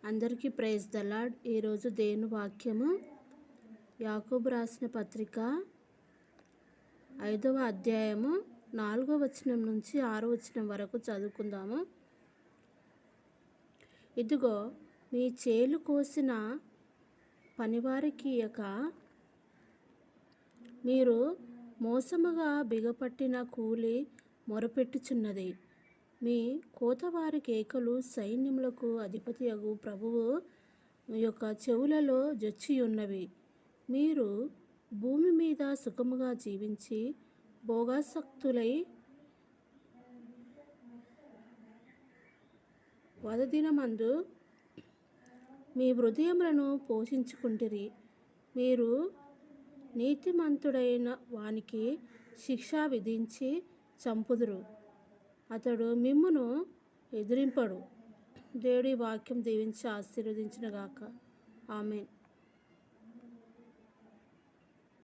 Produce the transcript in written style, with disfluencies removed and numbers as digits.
అందరికీ praise the lord. ఈరోజు దేవుని వాక్యము యాకోబు రాసిన పత్రిక 5వ అధ్యాయము 4వ వచనం నుంచి 6వ వచనం వరకు చదువుకుందాము. ఇదిగో మీ చేలు కోసిన పనివారికి ఇయ్యక మీరు మోసముగా బిగపట్టిన కూలి మొరపెట్టుచున్నది. మీ కోతవారి కేకలు సైన్యములకు అధిపతియగు ప్రభువు యొక్క చెవులలో జొచ్చియున్నవి. మీరు భూమి మీద సుఖముగా జీవించి భోగాసక్తులై వదదినమందు మీ హృదయములను పోషించుకుంటిరి. మీరు నీతిమంతుడైన వానికి శిక్ష విధించి చంపుదురు, అతడు మిమ్మును ఎదిరింపడు. దేవుడి వాక్యం దీవించి ఆశీర్వదించునుగాక. ఆమేన్.